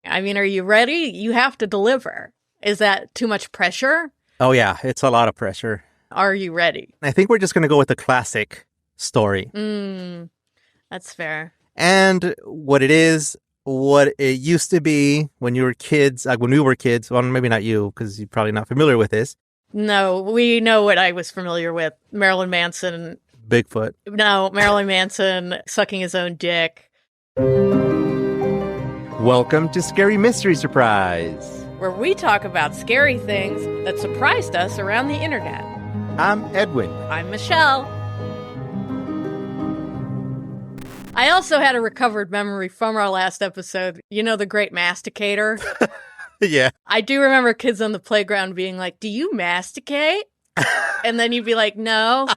I mean, are you ready? You have to deliver. Is that too much pressure? Oh, yeah. It's a lot of pressure. Are you ready? I think we're just going to go with the classic story. That's fair. And what it is, what it used to be when you were kids, like when we were kids. Well, maybe not you, because you're probably not familiar with this. No, we know what I was familiar with. Marilyn Manson. Bigfoot. No, Marilyn Manson sucking his own dick. Welcome to Scary Mystery Surprise, where we talk about scary things that surprised us around the internet. I'm Edwin. I'm Michelle. I also had a recovered memory from our last episode. You know, the great masticator? Yeah. I do remember kids on the playground being like, "Do you masticate?" And then you'd be like, "No."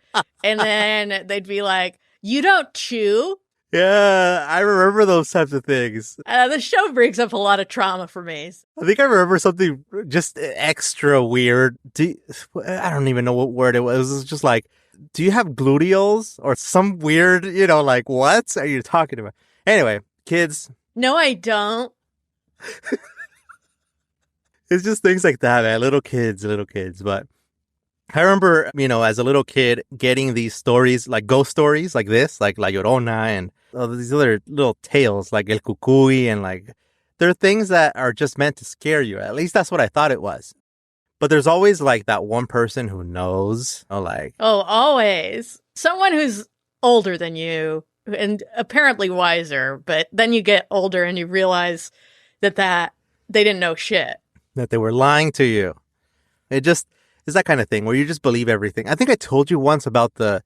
And then they'd be like, "You don't chew?" Yeah, I remember those types of things. The show brings up a lot of trauma for me. I think I remember something just extra weird. I don't even know what word it was. It was just like, do you have gluteals? Or some weird, like, what are you talking about? Anyway, kids. No, I don't. It's just things like that, man. Little kids. But I remember, as a little kid getting these stories, like ghost stories like this, like La Llorona and these other little tales like El Cucuy, and like, they're things that are just meant to scare you. At least that's what I thought it was. But there's always like that one person who knows, Oh, always. Someone who's older than you and apparently wiser, but then you get older and you realize that they didn't know shit. That they were lying to you. It just is that kind of thing where you just believe everything. I think I told you once about the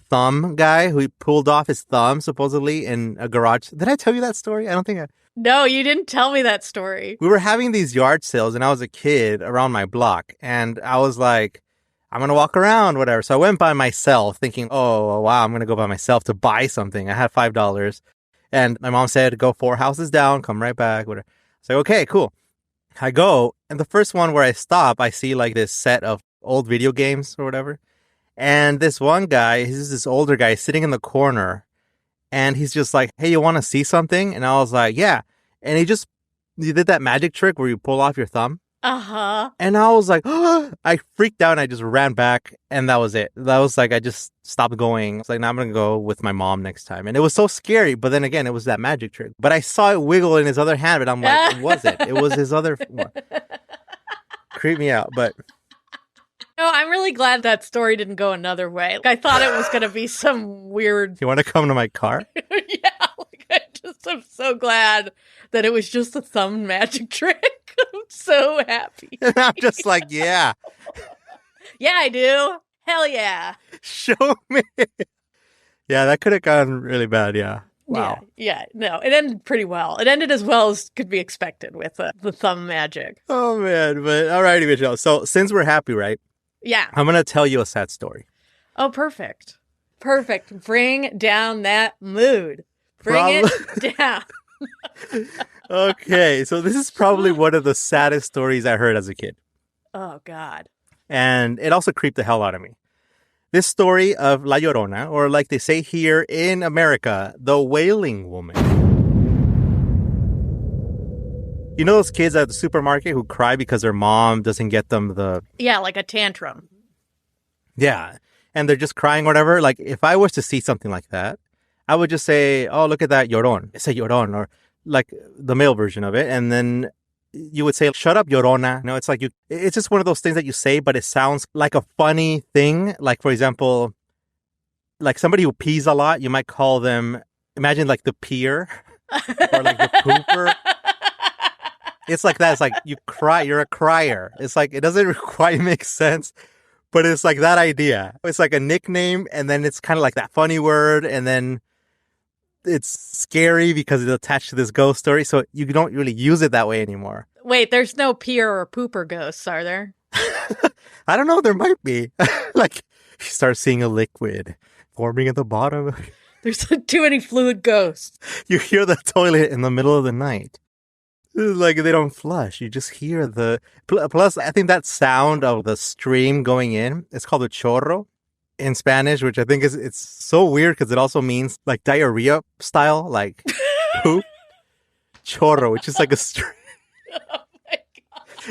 thumb guy who pulled off his thumb supposedly in a garage. Did I tell you that story? I don't think I... No, you didn't tell me that story. We were having these yard sales and I was a kid around my block and I was like, I'm going to walk around, whatever. So I went by myself thinking, oh, wow, I'm going to go by myself to buy something. I had $5 and my mom said, go 4 houses down, come right back, whatever. So, okay, cool. I go, and the first one where I stop, I see like this set of old video games or whatever. And this one guy, he's this older guy sitting in the corner, and he's just like, hey, you want to see something? And I was like, yeah. And he did that magic trick where you pull off your thumb. Uh-huh. And I was like, oh, I freaked out and I just ran back, and that was it. That was like, I just stopped going. I was like, now I'm going to go with my mom next time. And it was so scary, but then again, it was that magic trick. But I saw it wiggle in his other hand, but I'm like, it wasn't. It was his other one. Creeped me out, but... No, I'm really glad that story didn't go another way. I thought it was going to be some weird... You want to come to my car? Yeah, I'm so glad that it was just a thumb magic trick. I'm so happy. And I'm just like, yeah. Yeah, I do. Hell yeah. Show me. Yeah, that could have gone really bad, yeah. Wow. Yeah, no, it ended pretty well. It ended as well as could be expected with the thumb magic. Oh, man. But all righty, Michelle. So since we're happy, right? Yeah. I'm going to tell you a sad story. Oh, perfect. Perfect. Bring down that mood. Bring it down. Okay, so this is probably one of the saddest stories I heard as a kid. Oh, God. And it also creeped the hell out of me. This story of La Llorona, or like they say here in America, the Wailing Woman. You know those kids at the supermarket who cry because their mom doesn't get them the... Yeah, like a tantrum. Yeah, and they're just crying or whatever. Like, if I was to see something like that, I would just say, oh, look at that, Llorón. It's a Llorón, or like the male version of it. And then you would say, shut up, Llorona. It's like it's just one of those things that you say, but it sounds like a funny thing. Like, for example, like somebody who pees a lot, you might call them, imagine like the peer or like the pooper. It's like that. It's like you cry. You're a crier. It's like, it doesn't quite make sense, but it's like that idea. It's like a nickname, and then it's kind of like that funny word, and then it's scary because it's attached to this ghost story, so you don't really use it that way anymore. Wait, there's no peer or pooper ghosts, are there? I don't know. There might be. Like, you start seeing a liquid forming at the bottom. There's too many fluid ghosts. You hear the toilet in the middle of the night. Like, they don't flush. You just hear the... Plus, I think that sound of the stream going in, it's called a chorro in Spanish, which I think it's so weird because it also means like diarrhea style, like poop. Chorro, which is like a stream.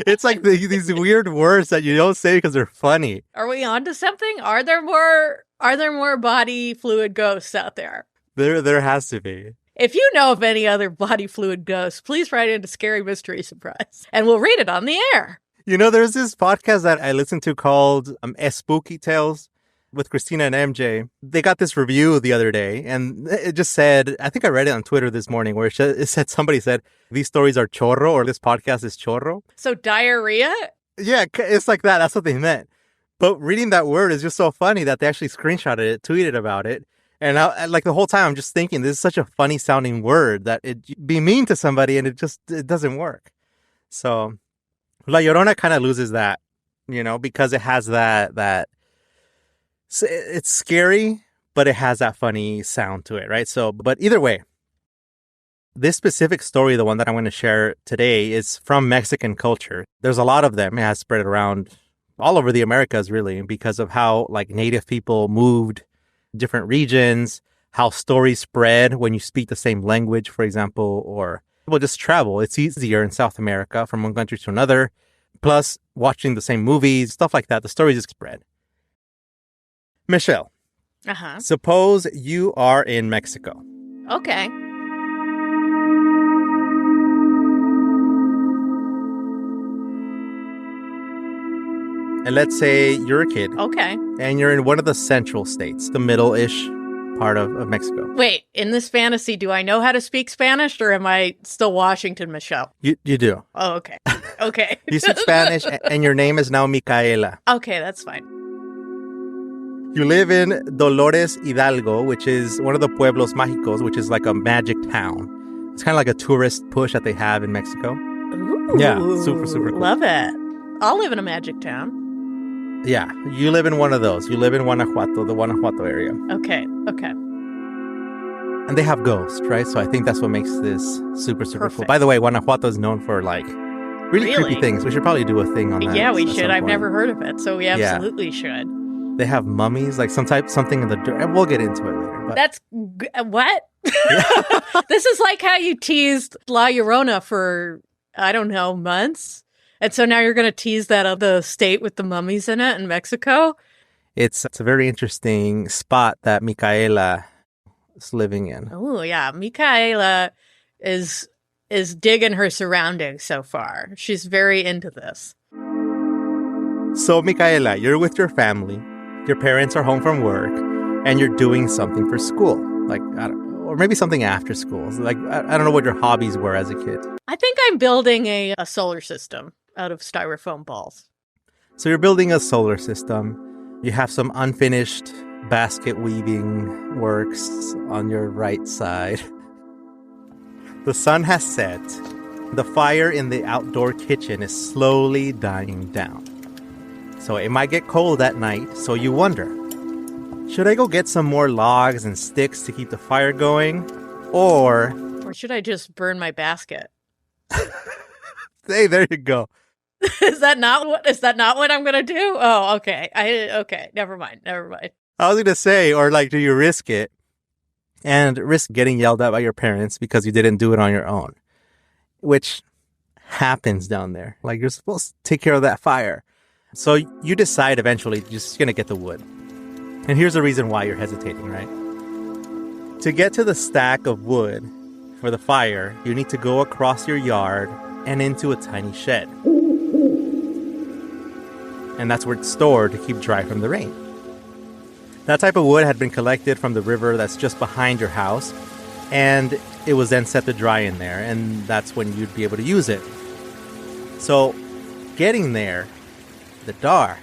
It's like these weird words that you don't say because they're funny. Are we onto something? Are there more body fluid ghosts out there? There has to be. If you know of any other body fluid ghosts, please write into Scary Mystery Surprise, and we'll read it on the air. There's this podcast that I listen to called Spooky Tales with Christina and MJ. They got this review the other day, and it just said, I think I read it on Twitter this morning, where somebody said, these stories are chorro, or this podcast is chorro. So diarrhea? Yeah, it's like that. That's what they meant. But reading that word is just so funny that they actually screenshotted it, tweeted about it. And like the whole time, I'm just thinking, this is such a funny sounding word that it be mean to somebody and it doesn't work. So La Llorona kind of loses that, because it has that it's scary, but it has that funny sound to it, right? So, but either way, this specific story, the one that I'm going to share today, is from Mexican culture. There's a lot of them. It has spread around all over the Americas, really, because of how like native people moved different regions, how stories spread when you speak the same language, for example, or people just travel. It's easier in South America from one country to another. Plus, watching the same movies, stuff like that, the stories just spread. Michelle, suppose you are in Mexico. Okay. And let's say you're a kid. Okay. And you're in one of the central states, the middle-ish part of Mexico. Wait, in this fantasy, do I know how to speak Spanish, or am I still Washington, Michelle? You do. Oh, okay. Okay. You speak Spanish, and your name is now Micaela. Okay, that's fine. You live in Dolores Hidalgo, which is one of the pueblos mágicos, which is like a magic town. It's kind of like a tourist push that they have in Mexico. Ooh, yeah, super, super cool. Love it. I'll live in a magic town. Yeah, you live in one of those. You live in Guanajuato, the Guanajuato area. Okay. And they have ghosts, right? So I think that's what makes this super, super Perfect. cool. By the way, Guanajuato is known for like really creepy things. We should probably do a thing on that. Yeah, we should. I've never heard of it, so we absolutely should. They have mummies, like something in the dirt. And we'll get into it later. But That's what? This is like how you teased La Llorona for, I don't know, months. And so now you're going to tease that other state with the mummies in it in Mexico? It's a very interesting spot that Micaela is living in. Oh, yeah. Micaela is digging her surroundings so far. She's very into this. So, Micaela, you're with your family. Your parents are home from work, and you're doing something for school. Like, or maybe something after school. Like, I don't know what your hobbies were as a kid. I think I'm building a solar system out of styrofoam balls. So you're building a solar system. You have some unfinished basket weaving works on your right side. The sun has set. The fire in the outdoor kitchen is slowly dying down. So it might get cold at night, so you wonder, should I go get some more logs and sticks to keep the fire going? Or should I just burn my basket? Hey, there you go. Is that not what I'm gonna do? Oh, okay. Okay. Never mind. I was gonna say, or like, do you risk it and risk getting yelled at by your parents because you didn't do it on your own? Which happens down there. Like, you're supposed to take care of that fire. So you decide eventually you're just gonna get the wood. And here's the reason why you're hesitating, right? To get to the stack of wood for the fire, you need to go across your yard and into a tiny shed. And that's where it's stored to keep dry from the rain. That type of wood had been collected from the river that's just behind your house, and it was then set to dry in there, and that's when you'd be able to use it. So, getting there, the dark,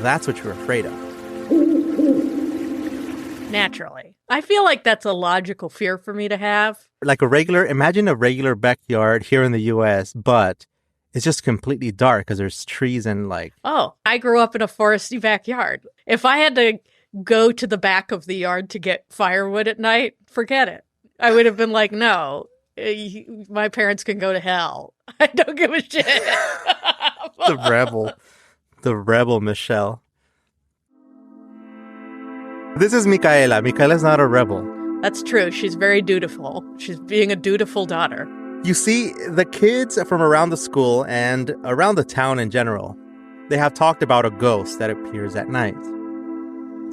that's what you're afraid of. Naturally. I feel like that's a logical fear for me to have. Like imagine a regular backyard here in the U.S., but it's just completely dark because there's trees and like... Oh, I grew up in a foresty backyard. If I had to go to the back of the yard to get firewood at night, forget it. I would have been like, no, my parents can go to hell. I don't give a shit. The rebel Michelle. This is Micaela. Micaela's not a rebel. That's true. She's very dutiful. She's being a dutiful daughter. You see, the kids from around the school and around the town in general, they have talked about a ghost that appears at night.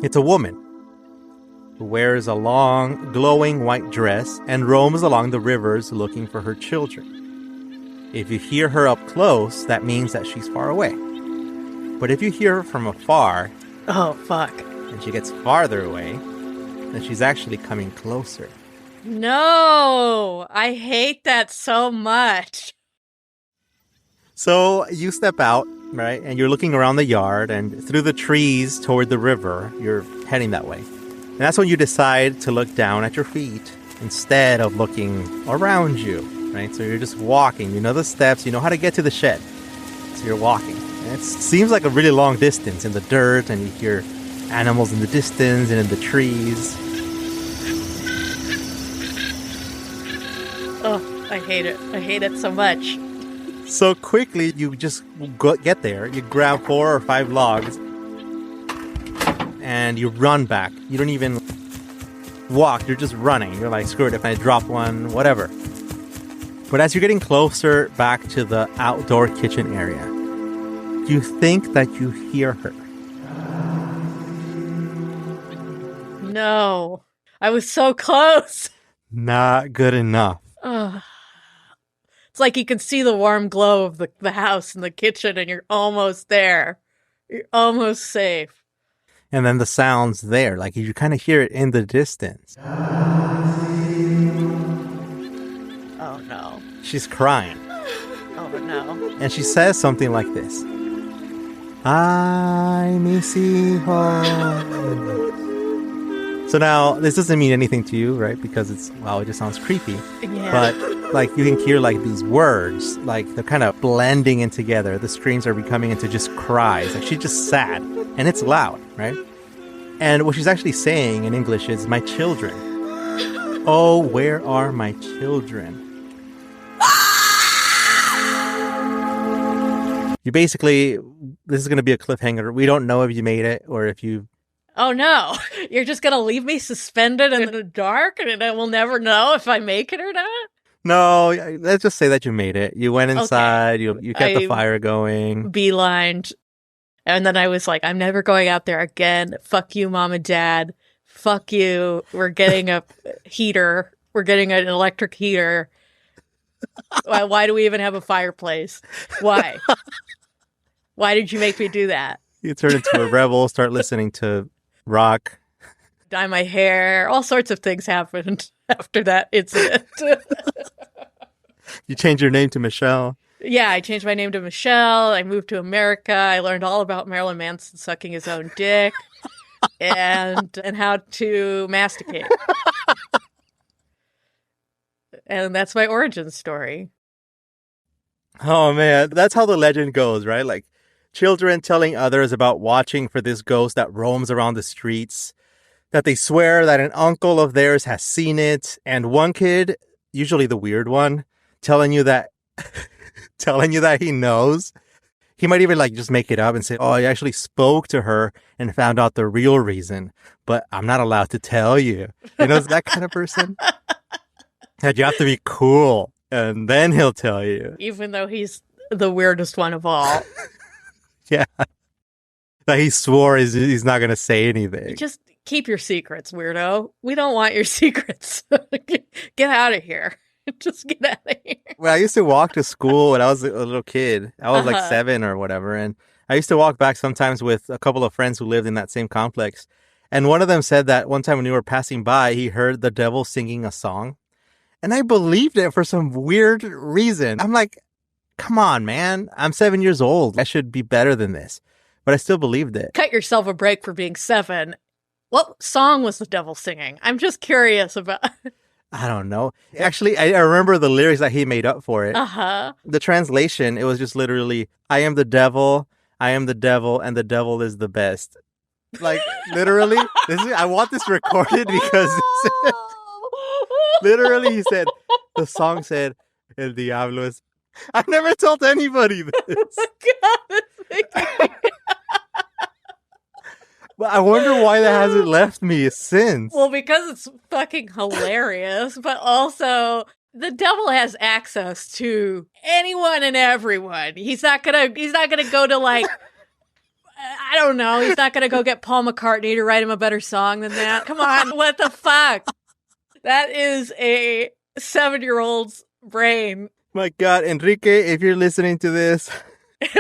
It's a woman who wears a long, glowing white dress and roams along the rivers looking for her children. If you hear her up close, that means that she's far away. But if you hear her from afar, Oh, fuck. and she gets farther away, then she's actually coming closer. No, I hate that so much. So you step out, right, and you're looking around the yard, and through the trees toward the river, you're heading that way. And that's when you decide to look down at your feet instead of looking around you, right? So you're just walking. You know the steps. You know how to get to the shed. So you're walking. And it seems like a really long distance in the dirt, and you hear animals in the distance and in the trees. Oh, I hate it. I hate it so much. So quickly, you just get there. You grab 4 or 5 logs, and you run back. You don't even walk. You're just running. You're like, screw it, if I drop one, whatever. But as you're getting closer back to the outdoor kitchen area, you think that you hear her. No, I was so close. Not good enough. Ugh. It's like you can see the warm glow of the house and the kitchen, and you're almost there. You're almost safe. And then the sound's there. Like, you kind of hear it in the distance. Oh, no. She's crying. Oh, no. And she says something like this. Ay, mis hijos. So now, this doesn't mean anything to you, right? Because it just sounds creepy. Yeah. But, like, you can hear, like, these words, like, they're kind of blending in together. The screams are becoming into just cries. Like, she's just sad. And it's loud, right? And what she's actually saying in English is, my children. Oh, where are my children? You basically, this is going to be a cliffhanger. We don't know if you made it or if you... Oh, no. You're just going to leave me suspended in the dark and I will never know if I make it or not? No, let's just say that you made it. You went inside, you kept the fire going. Beelined. And then I was like, I'm never going out there again. Fuck you, Mom and Dad. Fuck you. We're getting a heater. We're getting an electric heater. Why do we even have a fireplace? Why? Why did you make me do that? You turn into a rebel, start listening to rock. Dye my hair. All sorts of things happened after that incident. You change your name to Michelle. Yeah, I changed my name to Michelle. I moved to America. I learned all about Marilyn Manson sucking his own dick and how to masticate. And that's my origin story. Oh, man. That's how the legend goes, right? Like, children telling others about watching for this ghost that roams around the streets, that they swear that an uncle of theirs has seen it, and one kid, usually the weird one, telling you that he knows. He might even, like, just make it up and say, oh, I actually spoke to her and found out the real reason, but I'm not allowed to tell you. You know, it's that kind of person. That you have to be cool, and then he'll tell you. Even though he's the weirdest one of all. Yeah. That he swore he's not going to say anything. Just keep your secrets, weirdo. We don't want your secrets. Get out of here. Just get out of here. Well, I used to walk to school when I was a little kid. I was like 7 or whatever. And I used to walk back sometimes with a couple of friends who lived in that same complex. And one of them said that one time when we were passing by, he heard the devil singing a song. And I believed it for some weird reason. I'm like, come on, man. I'm 7 years old. I should be better than this. But I still believed it. Cut yourself a break for being 7. What song was the devil singing? I'm just curious about... I don't know. Actually, I remember the lyrics that he made up for it. Uh-huh. The translation, it was just literally, I am the devil, and the devil is the best. Like, literally, I want this recorded because literally he said, the song said, El Diablo es... I never told anybody this. Oh my God, that's making me... But I wonder why that hasn't left me since. Well, because it's fucking hilarious, but also The devil has access to anyone and everyone. He's not gonna go to like, I don't know. He's not gonna go get Paul McCartney to write him a better song than that. Come on, what the fuck? That is a 7-year-old's brain. My God, Enrique, if you're listening to this,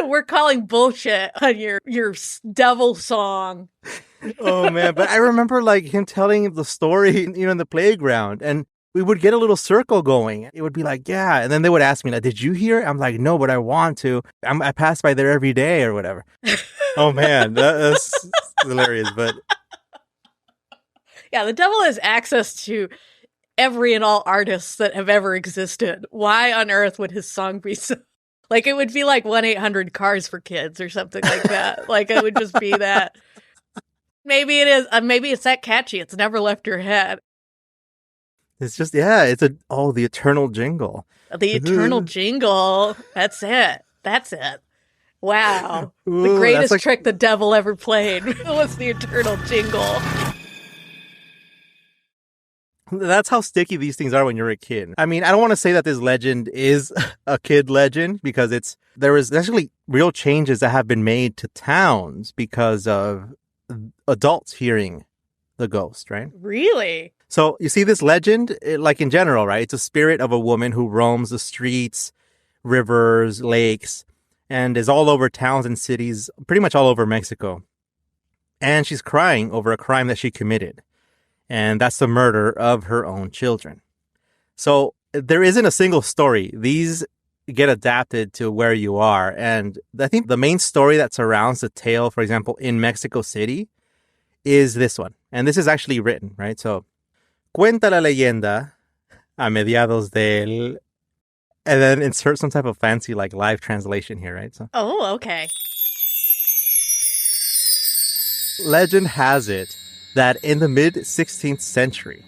we're calling bullshit on your devil song. Oh man, but I remember like him telling the story, in the playground, and we would get a little circle going. It would be like, yeah. And then they would ask me, like, did you hear it? I'm like, no, but I want to. I pass by there every day or whatever. Oh, man, that's hilarious. But yeah, the devil has access to every and all artists that have ever existed. Why on earth would his song be so... Like, it would be like 1-800 Cars for Kids or something like that. Like, it would just be that. Maybe it is. Maybe it's that catchy. It's never left your head. It's just, it's the eternal jingle. The eternal jingle. That's it. Wow. Ooh, the greatest trick the devil ever played was the eternal jingle. That's how sticky these things are when you're a kid. I mean, I don't want to say that this legend is a kid legend because there is actually real changes that have been made to towns because of adults hearing the ghost, right? Really? So you see this legend, like in general, right? It's a spirit of a woman who roams the streets, rivers, lakes, and is all over towns and cities, pretty much all over Mexico. And she's crying over a crime that she committed. And that's the murder of her own children. So there isn't a single story. These get adapted to where you are. And I think the main story that surrounds the tale, for example, in Mexico City, is this one. And this is actually written, right? So, cuenta la leyenda a mediados del... And then insert some type of fancy, like, live translation here, right? So, oh, okay. Legend has it that in the mid-16th century,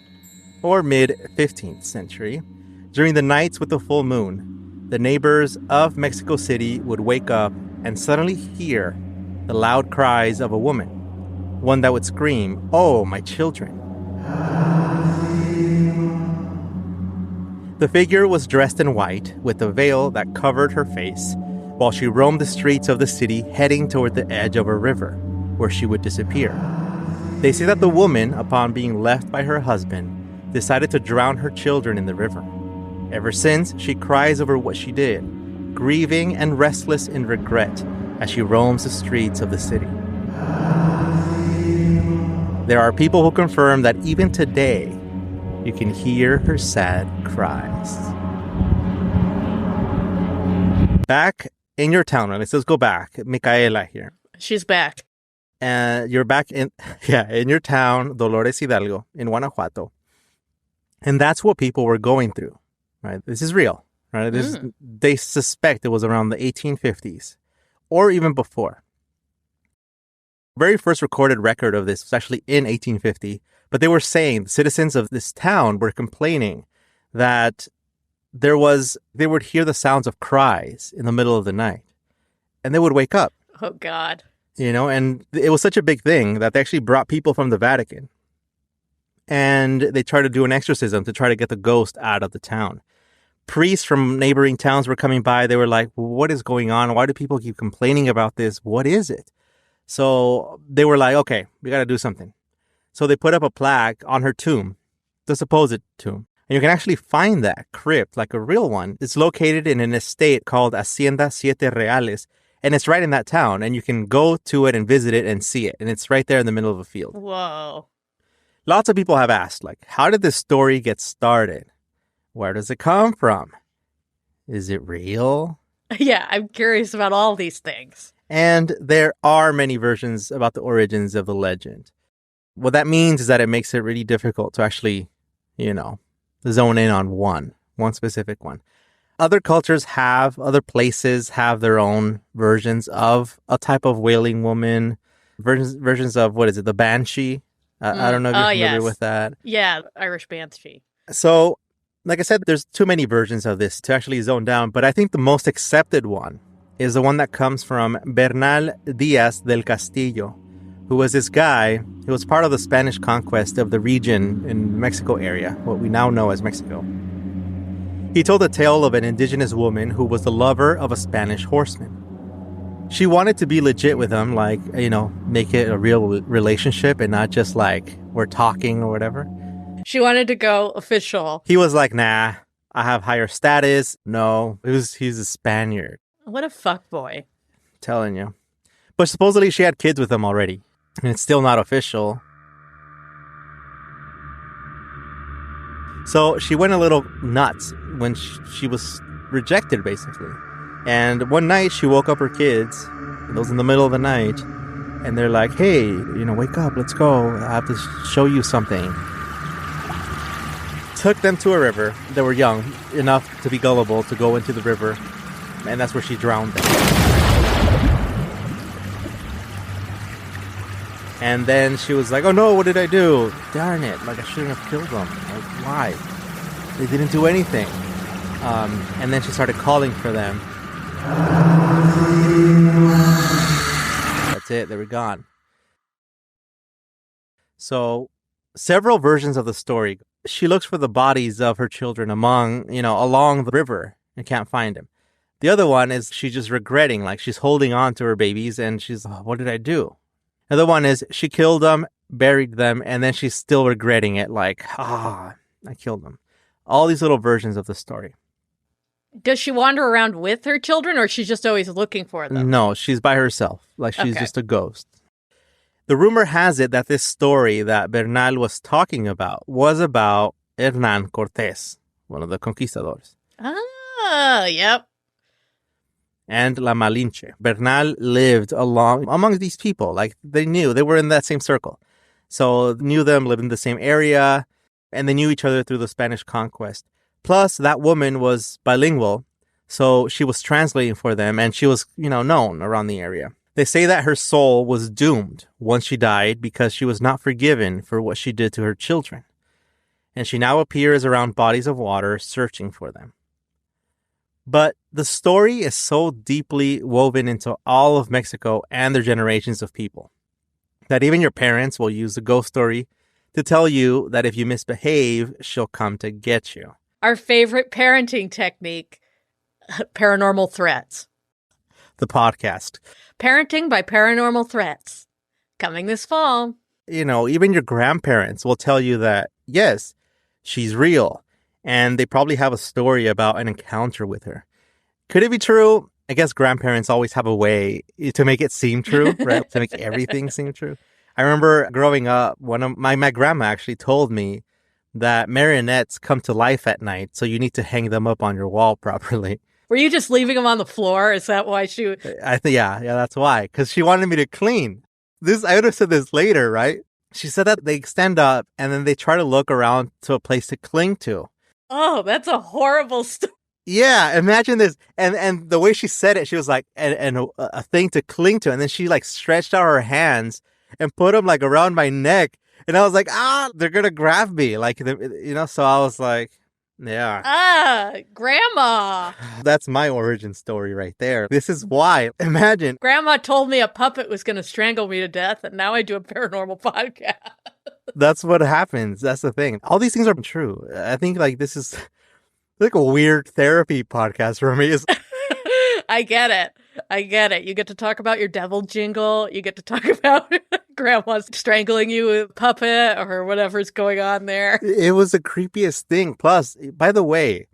or mid-15th century, during the nights with the full moon, the neighbors of Mexico City would wake up and suddenly hear the loud cries of a woman, one that would scream, "Oh, my children." The figure was dressed in white with a veil that covered her face while she roamed the streets of the city heading toward the edge of a river, where she would disappear. They say that the woman, upon being left by her husband, decided to drown her children in the river. Ever since, she cries over what she did, grieving and restless in regret as she roams the streets of the city. There are people who confirm that even today, you can hear her sad cries. Back in your town, right? Let's go back. Micaela here. She's back. And you're back in your town, Dolores Hidalgo, in Guanajuato. And that's what people were going through, right? This is real, right? They suspect it was around the 1850s or even before. Very first recorded record of this was actually in 1850, but they were saying the citizens of this town were complaining that they would hear the sounds of cries in the middle of the night and they would wake up. Oh, God. And it was such a big thing that they actually brought people from the Vatican and they tried to do an exorcism to try to get the ghost out of the town. Priests from neighboring towns were coming by. They were like, what is going on? Why do people keep complaining about this? What is it? So they were like, okay, we got to do something. So they put up a plaque on her tomb, the supposed tomb. And you can actually find that crypt, like a real one. It's located in an estate called Hacienda Siete Reales. And it's right in that town. And you can go to it and visit it and see it. And it's right there in the middle of a field. Whoa. Lots of people have asked, like, how did this story get started? Where does it come from? Is it real? Yeah, I'm curious about all these things. And there are many versions about the origins of the legend. What that means is that it makes it really difficult to actually, zone in on one specific one. Other cultures other places have their own versions of a type of wailing woman, versions of, the banshee. I don't know if you're familiar with that. Yeah, Irish banshee. So, like I said, there's too many versions of this to actually zone down, but I think the most accepted one is the one that comes from Bernal Díaz del Castillo, who was this guy who was part of the Spanish conquest of the region in Mexico area, what we now know as Mexico. He told the tale of an indigenous woman who was the lover of a Spanish horseman. She wanted to be legit with him, like, make it a real relationship and not just like we're talking or whatever. She wanted to go official. He was like, nah, I have higher status. No, he's a Spaniard. What a fuckboy. Telling you. But supposedly she had kids with him already. And it's still not official. So she went a little nuts when she was rejected, basically. And one night she woke up her kids. It was in the middle of the night. And they're like, hey, wake up, let's go. I have to show you something. Took them to a river. They were young enough to be gullible to go into the river. And that's where she drowned them. And then she was like, oh no, what did I do? Darn it, like I shouldn't have killed them. Like, why? They didn't do anything. And then she started calling for them. That's it, they were gone. So, several versions of the story. She looks for the bodies of her children along the river and can't find them. The other one is she's just regretting, like she's holding on to her babies and she's, what did I do? Another one is she killed them, buried them, and then she's still regretting it, like, I killed them. All these little versions of the story. Does she wander around with her children, or she's just always looking for them? No, she's by herself, like she's just a ghost. The rumor has it that this story that Bernal was talking about was about Hernán Cortés, one of the conquistadors. Ah, yep. And La Malinche. Bernal lived among these people. Like, they were in that same circle. So, knew them, lived in the same area, and they knew each other through the Spanish conquest. Plus, that woman was bilingual, so she was translating for them, and she was, known around the area. They say that her soul was doomed once she died because she was not forgiven for what she did to her children. And she now appears around bodies of water searching for them. But the story is so deeply woven into all of Mexico and their generations of people that even your parents will use the ghost story to tell you that if you misbehave, she'll come to get you. Our favorite parenting technique, paranormal threats. The podcast. Parenting by Paranormal Threats. Coming this fall. Even your grandparents will tell you that, yes, she's real. And they probably have a story about an encounter with her. Could it be true? I guess grandparents always have a way to make it seem true, right? To make everything seem true. I remember growing up, my grandma actually told me that marionettes come to life at night, so you need to hang them up on your wall properly. Were you just leaving them on the floor? Is that why she... I think, yeah, that's why. Because she wanted me to clean. I understood this later, right? She said that they stand up and then they try to look around to a place to cling to. Oh, that's a horrible story. Yeah, imagine this. And the way she said it, she was like, and a thing to cling to. And then she like stretched out her hands and put them like around my neck. And I was like, they're going to grab me. Like, so I was like, yeah. Grandma. That's my origin story right there. This is why. Imagine. Grandma told me a puppet was going to strangle me to death, and now I do a paranormal podcast. That's what happens. That's the thing. All these things are true. I think like this is like a weird therapy podcast for me. I get it. You get to talk about your devil jingle. You get to talk about grandma's strangling you with a puppet or whatever's going on there. It was the creepiest thing. Plus, by the way,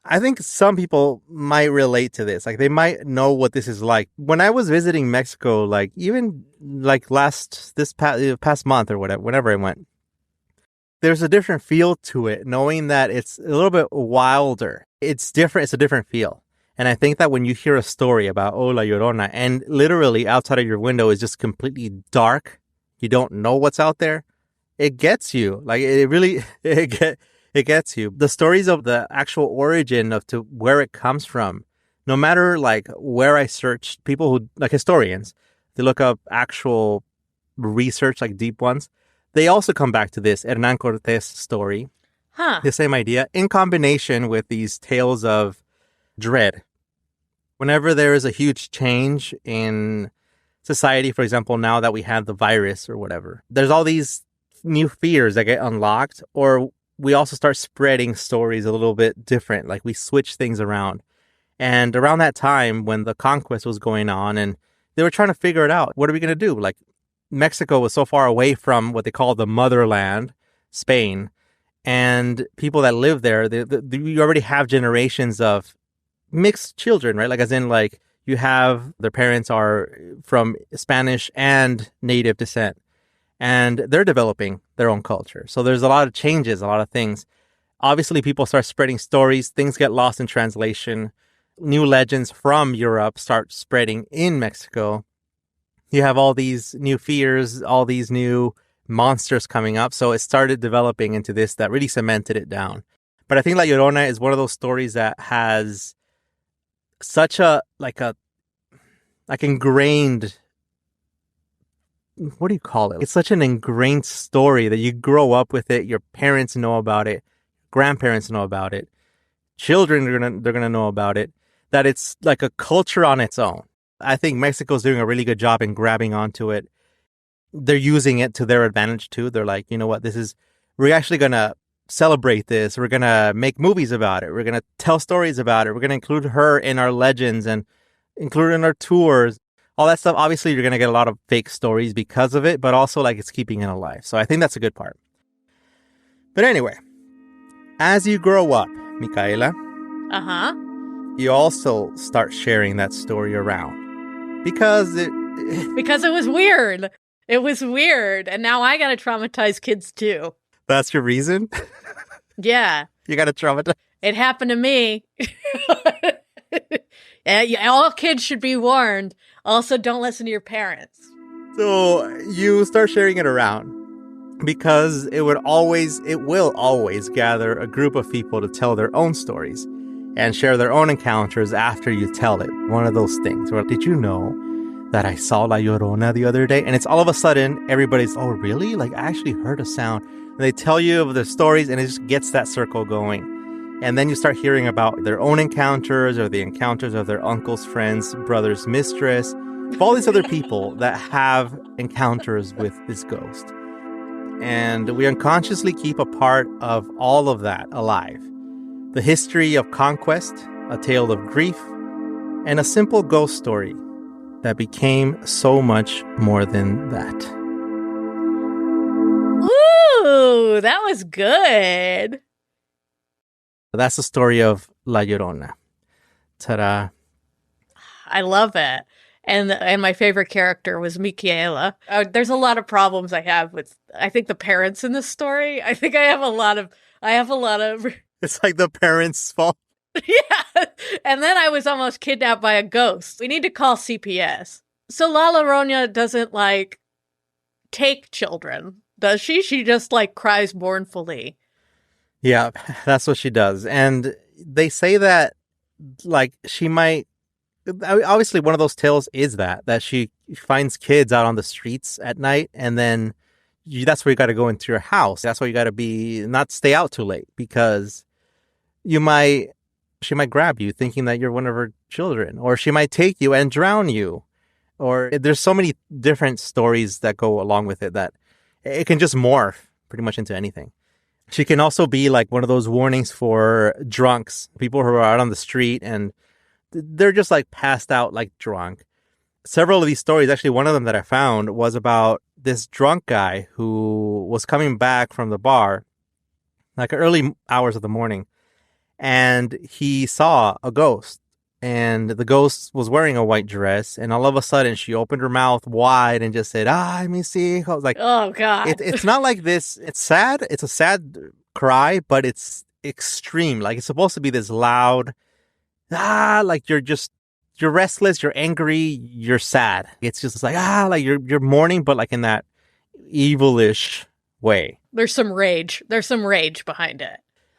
I think some people might relate to this. Like, they might know what this is like. When I was visiting Mexico, like even like this past month or whatever, whenever I went, there's a different feel to it, knowing that it's a little bit wilder. It's different. It's a different feel. And I think that when you hear a story about, La Llorona, and literally outside of your window is just completely dark, you don't know what's out there, it gets you. Like, it really, it gets you. The stories of the actual origin to where it comes from, no matter like where I search, people who, like historians, they look up actual research, like deep ones, they also come back to this Hernán Cortés story. The same idea, in combination with these tales of dread. Whenever there is a huge change in society, for example, now that we have the virus or whatever, there's all these new fears that get unlocked, or we also start spreading stories a little bit different. Like we switch things around. And around that time when the conquest was going on and they were trying to figure it out, what are we going to do? Like Mexico was so far away from what they call the motherland, Spain, and people that live there, you already have generations of mixed children, right? Like as in like you have their parents are from Spanish and native descent, and they're developing their own culture. So there's a lot of changes, a lot of things. Obviously, people start spreading stories. Things get lost in translation. New legends from Europe start spreading in Mexico. You have all these new fears, all these new monsters coming up. So it started developing into this that really cemented it down. But I think La Llorona is one of those stories that has such a ingrained, what do you call it? It's such an ingrained story that you grow up with it. Your parents know about it. Grandparents know about it. Children, they're gonna know about it. That it's like a culture on its own. I think Mexico's doing a really good job in grabbing onto it. They're using it to their advantage too. They're like, you know what, we're actually going to celebrate this. We're going to make movies about it. We're going to tell stories about it. We're going to include her in our legends and include her in our tours. All that stuff. Obviously, you're going to get a lot of fake stories because of it, but also like it's keeping it alive. So I think that's a good part. But anyway, as you grow up, Micaela, you also start sharing that story around because it was weird. It was weird. And now I got to traumatize kids too. That's your reason? Yeah. You got to traumatize. It happened to me. All kids should be warned. Also, don't listen to your parents. So you start sharing it around because it will always gather a group of people to tell their own stories and share their own encounters after you tell it. One of those things where, did you know that I saw La Llorona the other day? And it's all of a sudden, everybody's, oh, really? Like, I actually heard a sound. And they tell you of their stories, and it just gets that circle going. And then you start hearing about their own encounters or the encounters of their uncle's friends, brother's mistress, all these other people that have encounters with this ghost. And we unconsciously keep a part of all of that alive. The history of conquest, a tale of grief, and a simple ghost story that became so much more than that. Ooh, that was good. That's the story of La Llorona. Ta-da. I love it. And my favorite character was Micaela. There's a lot of problems I have with, I think, the parents in this story. I think I have a lot of It's like the parents' fault. Yeah. And then I was almost kidnapped by a ghost. We need to call CPS. So La Llorona doesn't, like, take children, does she? She just, like, cries mournfully. Yeah, that's what she does. And they say that, like, she might... Obviously, one of those tales is that she finds kids out on the streets at night, and then that's where you got to go into your house. That's where you got to not stay out too late, because she might grab you thinking that you're one of her children, or she might take you and drown you. Or there's so many different stories that go along with it that it can just morph pretty much into anything. She can also be like one of those warnings for drunks, people who are out on the street and they're just like passed out like drunk. Several of these stories, actually one of them that I found was about this drunk guy who was coming back from the bar, like early hours of the morning, and he saw a ghost. And the ghost was wearing a white dress, and all of a sudden she opened her mouth wide and just said, "Ay, mis hijos." Like, oh God. It's not like this. It's sad. It's a sad cry, but it's extreme. Like, it's supposed to be this loud, like you're restless, you're angry, you're sad. It's just like, like you're mourning, but like in that evilish way. There's some rage behind it.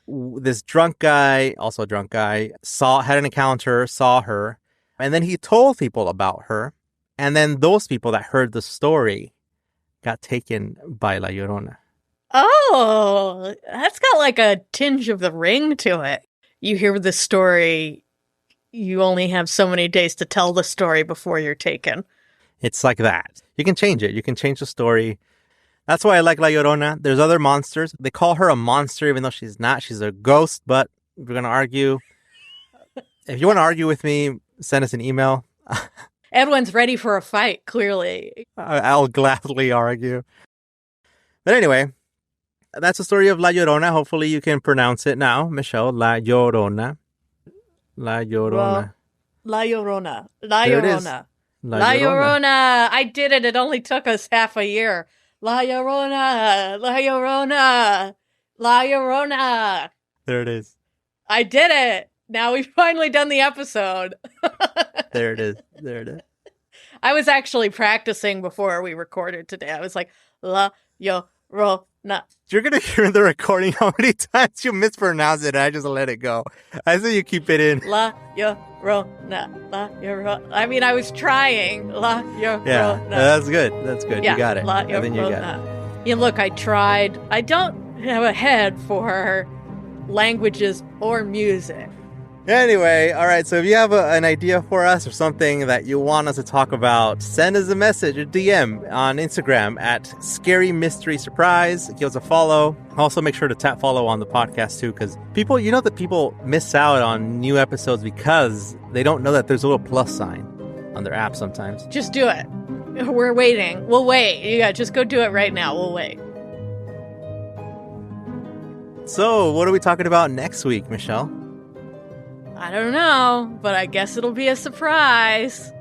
This drunk guy, also a drunk guy, had an encounter, saw her, and then he told people about her. And then those people that heard the story got taken by La Llorona. Oh, that's got like a tinge of The Ring to it. You hear the story, you only have so many days to tell the story before you're taken. It's like that. You can change it. You can change the story. That's why I like La Llorona. There's other monsters. They call her a monster even though she's not. She's a ghost, but we're going to argue. If you want to argue with me, send us an email. Edwin's ready for a fight, clearly. I'll gladly argue. But anyway, that's the story of La Llorona. Hopefully you can pronounce it now. Michelle, La Llorona. La Llorona. La Llorona. La There it is. Llorona. La La Llorona. Llorona. I did it. It only took us half a year. La Llorona. La Llorona. La Llorona. There it is. I did it. Now we've finally done the episode. There it is. There it is. I was actually practicing before we recorded today. I was like, La Llorona. You're going to hear in the recording how many times you mispronounce it. I just let it go. I say you keep it in. La Llorona. La Llorona. I mean, I was trying. La Llorona. Yeah, that's good. That's good. Yeah, You got it. La I think you got it. Llorona. Yeah, look, I tried. I don't have a head for languages or music. Anyway, all right. So if you have an idea for us or something that you want us to talk about, send us a message, a DM on Instagram at Scary Mystery Surprise. Give us a follow. Also, make sure to tap follow on the podcast too, because people, that people miss out on new episodes because they don't know that there's a little plus sign on their app sometimes. Just do it. We're waiting. We'll wait. Yeah, just go do it right now. We'll wait. So, what are we talking about next week, Michelle? I don't know, but I guess it'll be a surprise.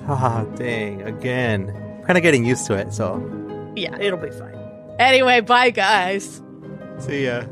Ah, dang, again. I'm kind of getting used to it, so. Yeah, it'll be fine. Anyway, bye, guys. See ya.